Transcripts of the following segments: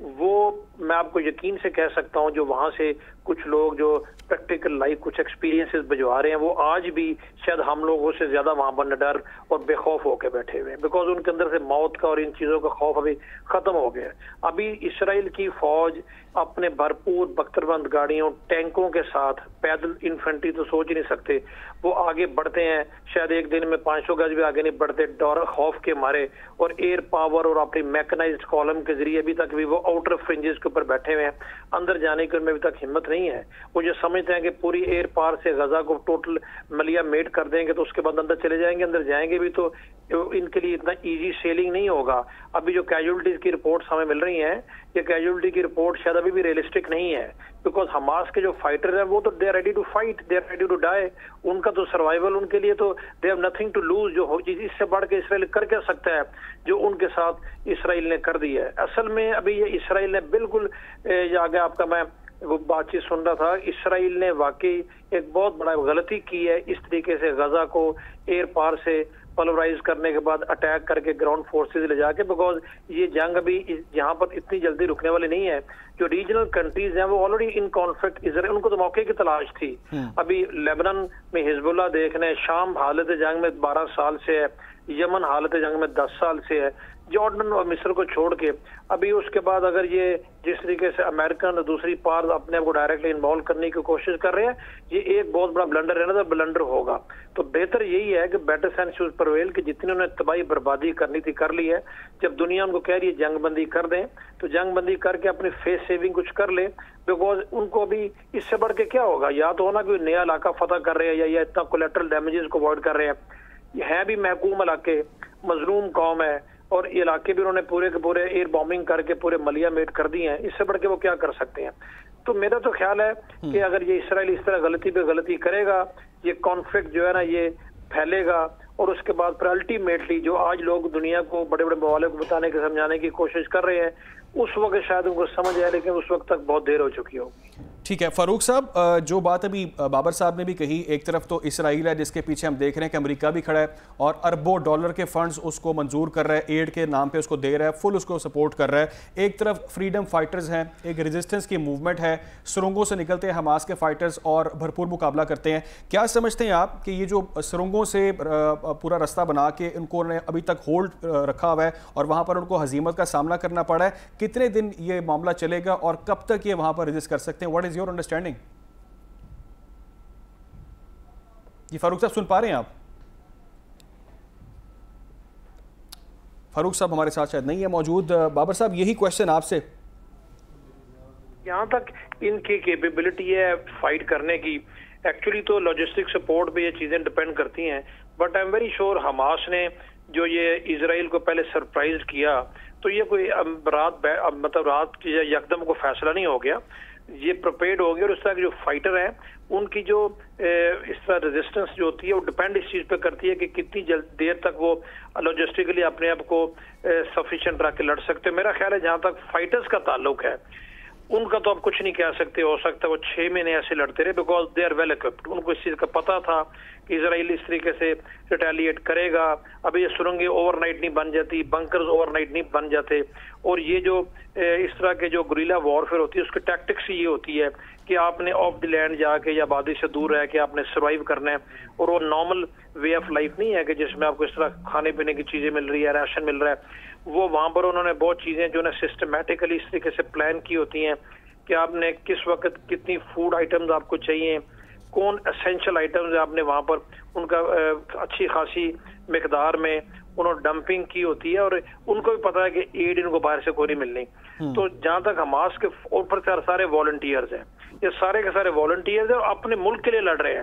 وہ میں آپ کو یقین سے کہہ سکتا ہوں جو وہاں سے کچھ لوگ جو پریکٹیکل لائف کچھ ایکسپیرینسز بھجوا رہے ہیں وہ آج بھی شاید ہم لوگوں سے زیادہ وہاں پر ڈر اور بے خوف ہو کے بیٹھے ہوئے ہیں، بیکاز ان کے اندر سے موت کا اور ان چیزوں کا خوف ابھی ختم ہو گیا ہے۔ ابھی اسرائیل کی فوج اپنے بھرپور بختربند گاڑیوں ٹینکوں کے ساتھ، پیدل انفینٹری تو سوچ ہی نہیں سکتے، وہ آگے بڑھتے ہیں، شاید ایک دن میں 500 گز بھی آگے نہیں بڑھتے ڈر خوف کے مارے، اور ایئر پاور اور اپنی میکنائزڈ کالم کے ذریعے ابھی تک بھی وہ آؤٹر فرنجز کے اوپر بیٹھے ہوئے ہیں، اندر جانے کی ان میں ابھی تک ہمت نہیں ہے۔ وہ جو سمجھتے ہیں کہ پوری ایئر پار سے غزہ کو ٹوٹل ملیا میٹ کر دیں گے تو اس کے بعد اندر چلے جائیں گے، اندر جائیں گے بھی تو ان کے لیے اتنا ایزی سیلنگ نہیں ہوگا۔ ابھی جو کیجولٹیز کی رپورٹس ہمیں مل رہی ہیں، یہ کیجولٹی کی رپورٹ شاید ابھی بھی ریئلسٹک نہیں ہے، بیکاز حماس کے جو فائٹر ہیں وہ تو they are ready to fight, they are ready to die, ان کا تو سروائیول ان کے لیے تو they have nothing to lose, جو اس سے بڑھ کے اسرائیل کر کیا سکتا ہے جو ان کے ساتھ اسرائیل نے کر دیا ہے۔ اصل میں ابھی یہ اسرائیل نے بالکل آگے آپ کا میں وہ بات چیت سن رہا تھا، اسرائیل نے واقعی ایک بہت بڑا غلطی کی ہے اس طریقے سے غزہ کو ایئر پار سے پلورائز کرنے کے بعد اٹیک کر کے گراؤنڈ فورسز لے جا کے، بیکاز یہ جنگ ابھی یہاں پر اتنی جلدی رکنے والی نہیں ہے۔ جو ریجنل کنٹریز ہیں وہ آلریڈی ان کانفلکٹ، ان کو تو موقع کی تلاش تھی۔ ابھی لیبنان میں حزب اللہ دیکھنے، شام حالت جنگ میں 12 سال سے ہے، یمن حالت جنگ میں 10 سال سے ہے، جارڈن اور مصر کو چھوڑ کے ابھی اس کے بعد اگر یہ جس طریقے سے امریکن اور دوسری پار اپنے آپ کو ڈائریکٹلی انوالو کرنے کی کوشش کر رہے ہیں، یہ ایک بہت بڑا بلنڈر ہے نا، تو بلنڈر ہوگا۔ تو بہتر یہی ہے کہ بیٹر سینس چوز پرویل کہ جتنی انہوں نے تباہی بربادی کرنی تھی کر لی ہے، جب دنیا ان کو کہہ رہی ہے جنگ بندی کر دیں تو جنگ بندی کر کے اپنی فیس سیونگ کچھ کر لے، بیکاز ان کو ابھی اس سے بڑھ کے کیا ہوگا، یا تو ہونا کوئی نیا علاقہ فتح کر رہے ہیں یا اتنا کولیٹرل ڈیمیجز کو اوائڈ کر رہے ہیں، یہ ہے بھی محکوم علاقے، مظلوم قوم ہے، اور یہ علاقے بھی انہوں نے پورے کے پورے ایئر بامبنگ کر کے پورے ملیا میٹ کر دی ہیں، اس سے بڑھ کے وہ کیا کر سکتے ہیں۔ تو میرا تو خیال ہے کہ اگر یہ اسرائیل اس طرح غلطی پہ غلطی کرے گا، یہ کانفلکٹ جو ہے نا یہ پھیلے گا، اور اس کے بعد پھر الٹیمیٹلی جو آج لوگ دنیا کو بڑے بڑے ممالک کو بتانے کے سمجھانے کی کوشش کر رہے ہیں، اس وقت شاید ان کو سمجھ آئے، لیکن اس وقت تک بہت دیر ہو چکی ہوگی۔ ٹھیک ہے فاروق صاحب، جو بات ابھی بابر صاحب نے بھی کہی، ایک طرف تو اسرائیل ہے جس کے پیچھے ہم دیکھ رہے ہیں کہ امریکہ بھی کھڑا ہے اور اربوں ڈالر کے فنڈز اس کو منظور کر رہا ہے، ایڈ کے نام پہ اس کو دے رہا ہے، فل اس کو سپورٹ کر رہا ہے۔ ایک طرف فریڈم فائٹرز ہیں، ایک ریزسٹنس کی موومنٹ ہے، سرنگوں سے نکلتے ہیں حماس کے فائٹرز اور بھرپور مقابلہ کرتے ہیں۔ کیا سمجھتے ہیں آپ کہ یہ جو سرنگوں سے پورا رستہ بنا کے ان کو ابھی تک ہولڈ رکھا ہوا ہے اور وہاں پر ان کو ہزیمت کا سامنا کرنا پڑا ہے، کتنے دن یہ معاملہ چلے گا اور کب تک یہ وہاں پر ریزسٹ کر سکتے ہیں؟ What is your understanding? جی فاروق صاحب سن پا رہے ہیں آپ؟ فاروق صاحب ہمارے ساتھ شاید نہیں ہے موجود۔ بابر صاحب یہی کوشچن آپ سے، یہاں تک ان کی کیپیبلٹی ہے فائٹ کرنے کی، ایکچولی تو لاجسٹک سپورٹ پہ یہ چیزیں ڈیپینڈ کرتی ہیں، but I am very sure Hamas نے جو یہ اسرائیل کو پہلے سرپرائز کیا تو یہ کوئی رات کی یکدم کو فیصلہ نہیں ہو گیا، یہ پریپیئرڈ ہو گیا، اور اس طرح کے جو فائٹر ہیں ان کی جو اس طرح ریزسٹنس جو ہوتی ہے وہ ڈیپینڈ اس چیز پہ کرتی ہے کہ کتنی دیر تک وہ لاجسٹکلی اپنے آپ کو سفیشینٹ رکھ کے لڑ سکتے ہیں۔ میرا خیال ہے جہاں تک فائٹرز کا تعلق ہے ان کا تو آپ کچھ نہیں کہہ سکتے، ہو سکتا ہے وہ 6 مہینے ایسے لڑتے رہے، because they are well occupied, ان کو اس چیز کا پتا تھا کہ اسرائیل اس طریقے سے ریٹیلیٹ کرے گا۔ ابھی یہ سرنگیں اوور نائٹ نہیں بن جاتی، بنکرز اوور نائٹ نہیں بن جاتے، اور یہ جو اس طرح کے جو گریلا وارفیئر ہوتی ہے اس کی ٹیکٹکس یہ ہوتی ہے کہ آپ نے آف دی لینڈ جا کے یا آبادی سے دور رہ کے آپ نے سروائیو کرنا ہے، اور وہ نارمل وے آف لائف نہیں ہے کہ جس میں آپ کو اس طرح کھانے پینے کی چیزیں مل رہی ہے، راشن مل رہا ہے۔ وہ وہاں پر انہوں نے بہت چیزیں جو ہے سسٹمیٹیکلی اس طریقے سے پلان کی ہوتی ہیں کہ آپ نے کس وقت کتنی فوڈ آئٹمز آپ کو چاہیے، کون اسینشل آئٹمز آپ نے وہاں پر ان کا اچھی خاصی مقدار میں انہوں نے ڈمپنگ کی ہوتی ہے، اور ان کو بھی پتا ہے کہ ایڈ ان کو باہر سے کوئی نہیں ملنی۔ تو جہاں تک حماس کے اوپر سے سارے والنٹیئرز ہیں، یہ سارے کے سارے والنٹیئرز ہیں اور اپنے ملک کے لیے لڑ رہے ہیں،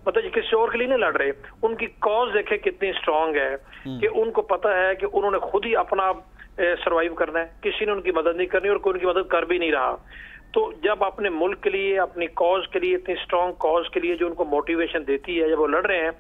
مطلب یہ کسی اور کے لیے نہیں لڑ رہے۔ ان کی کاز دیکھیں کتنی اسٹرانگ ہے کہ ان کو پتا ہے کہ انہوں نے خود ہی اپنا سروائیو کرنا ہے، کسی نے ان کی مدد نہیں کرنی اور کوئی ان کی مدد کر بھی نہیں رہا۔ تو جب اپنے ملک کے لیے، اپنی کاز کے لیے، اتنی اسٹرانگ کاز کے لیے جو ان کو موٹیویشن دیتی ہے، جب وہ لڑ رہے ہیں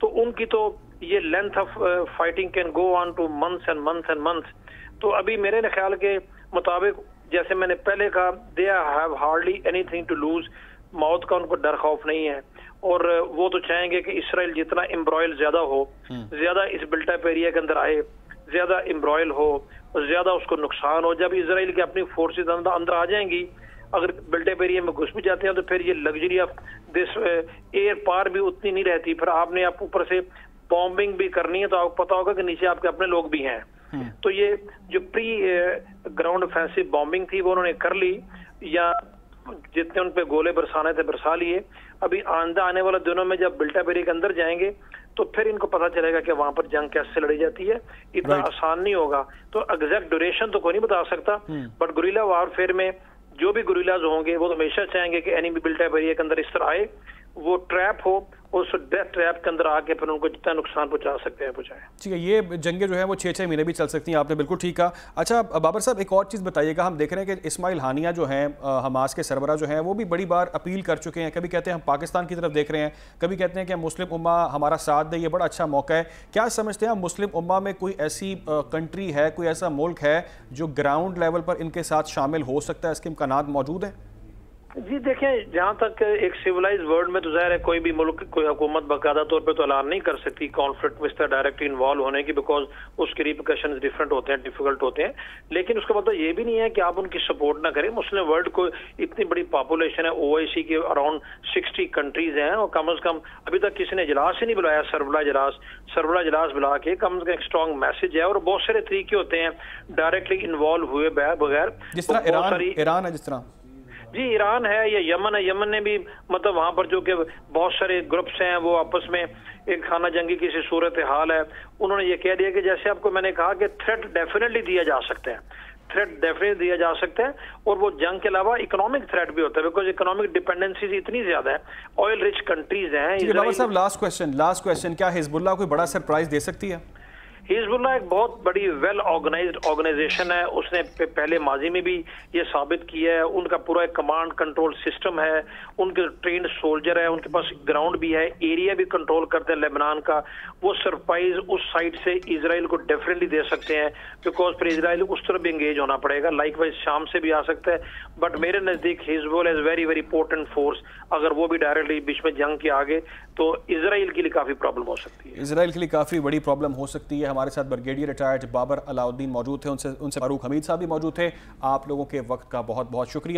تو ان کی تو یہ length of fighting can go on two months and months and months. تو ابھی میرے خیال کے مطابق جیسے میں نے پہلے کہا، they have hardly anything to lose, موت کا ان کو ڈر خوف نہیں ہے، اور وہ تو چاہیں گے کہ اسرائیل جتنا امبرائل زیادہ ہو، زیادہ اس بلٹ اپ ایریا کے اندر آئے، زیادہ امبرائل ہو، زیادہ اس کو نقصان ہو. جب اسرائیل کی اپنی فورسز اندر آ جائیں گی، اگر بلٹ ایریا میں گھس بھی جاتے ہیں تو پھر یہ لگژری آف دس ایئر پار بھی اتنی نہیں رہتی. پھر آپ نے آپ اوپر سے بامبنگ بھی کرنی ہے تو آپ کو پتا ہوگا کہ نیچے آپ کے اپنے لوگ بھی ہیں. تو یہ جو پری گراؤنڈ افینسو بامبنگ تھی وہ انہوں نے کر لی، یا جتنے ان پہ گولے برسانے تھے برسا لیے. ابھی آئندہ آنے والے دنوں میں جب بلٹا بیری کے اندر جائیں گے تو پھر ان کو پتا چلے گا کہ وہاں پر جنگ کیسے لڑی جاتی ہے. اتنا آسان نہیں ہوگا. تو ایگزیکٹ ڈیوریشن تو کوئی نہیں بتا سکتا، بٹ گوریلا وارفیئر میں جو بھی گوریلاز ہوں گے وہ ہمیشہ چاہیں گے کہ اینیمی بلٹا بیری کے اندر اس طرح آئے، وہ ٹریپ ہو، اس ڈیتھ ٹریپ کے اندر آ کے پھر ان کو جتنا نقصان پہنچا سکتے ہیں پہنچائیں. ٹھیک ہے، یہ جنگیں جو ہیں وہ 6 مہینے بھی چل سکتی ہیں، آپ نے بالکل ٹھیک کہا. اچھا بابر صاحب، ایک اور چیز بتائیے گا، ہم دیکھ رہے ہیں کہ اسماعیل ہانیہ جو ہیں حماس کے سربراہ جو ہیں وہ بھی بڑی بار اپیل کر چکے ہیں. کبھی کہتے ہیں ہم پاکستان کی طرف دیکھ رہے ہیں، کبھی کہتے ہیں کہ مسلم امہ ہمارا ساتھ دے، یہ بڑا اچھا موقع ہے. کیا سمجھتے ہیں مسلم امہ میں کوئی ایسی کنٹری ہے، کوئی ایسا ملک ہے جو گراؤنڈ لیول پر ان کے ساتھ شامل ہو سکتا ہے؟ اس کے امکانات موجود ہیں؟ جی دیکھیں، جہاں تک ایک سیولائز ورلڈ میں تو ظاہر ہے کوئی بھی ملک، کوئی حکومت باقاعدہ طور پہ تو اعلان نہیں کر سکتی کانفلکٹ میں اس طرح ڈائریکٹ انوالو ہونے کی، بیکاز اس کے ریپیکشنز ڈفرینٹ ہوتے ہیں، ڈیفیکلٹ ہوتے ہیں. لیکن اس کا مطلب یہ بھی نہیں ہے کہ آپ ان کی سپورٹ نہ کریں. مسلم ورلڈ کو اتنی بڑی پاپولیشن ہے، OIC کے اراؤنڈ 60 کنٹریز ہیں، اور کم از کم ابھی تک کسی نے اجلاس ہی نہیں بلایا، سربراہ اجلاس بلا کے کم از کم ایک اسٹرانگ میسج ہے. اور بہت سارے طریقے ہوتے ہیں ڈائریکٹلی انوالو ہوئے بغیر، جس طرح ایران ہے، جس طرح جی ایران ہے یا یمن ہے. یمن نے بھی مطلب وہاں پر جو کہ بہت سارے گروپس ہیں وہ آپس میں ایک خانہ جنگی کی سی صورتحال ہے. انہوں نے یہ کہہ دیا کہ جیسے آپ کو میں نے کہا کہ تھریٹ ڈیفینیٹلی دیا جا سکتا ہے، اور وہ جنگ کے علاوہ اکنامک تھریٹ بھی ہوتا ہے، بیکاز اکنامک ڈیپینڈنسیز اتنی زیادہ ہے، آئل رچ کنٹریز ہیں. بابر صاحب، لاسٹ کویسچن، کیا حزب اللہ کوئی بڑا سرپرائز دے سکتی ہے؟ حزب اللہ ایک بہت بڑی ویل آرگنائزڈ آرگنائزیشن ہے. اس نے پہلے ماضی میں بھی یہ ثابت کیا ہے. ان کا پورا ایک کمانڈ کنٹرول سسٹم ہے، ان کے ٹرینڈ سولجر ہے، ان کے پاس گراؤنڈ بھی ہے، ایریا بھی کنٹرول کرتے ہیں لیبنان کا. وہ سرپرائز اس سائڈ سے اسرائیل کو ڈیفینیٹلی دے سکتے ہیں، بیکاز پھر اسرائیل کو اس طرح بھی انگیج ہونا پڑے گا. لائک وائز شام سے بھی آ سکتا ہے. بٹ میرے نزدیک Hezbollah is very very important force. اگر وہ بھی ڈائریکٹلی بیچ میں جنگ کے آگے تو اسرائیل کے لیے کافی پرابلم ہو سکتی ہے. اسرائیل کے لیے کافی بڑی پرابلم ہو سکتی ہے. ہمارے ساتھ بریگیڈیئر ریٹائرڈ بابر علاؤ الدین موجود تھے، ان سے فاروق حمید صاحب بھی موجود تھے. آپ لوگوں کے وقت کا بہت بہت شکریہ.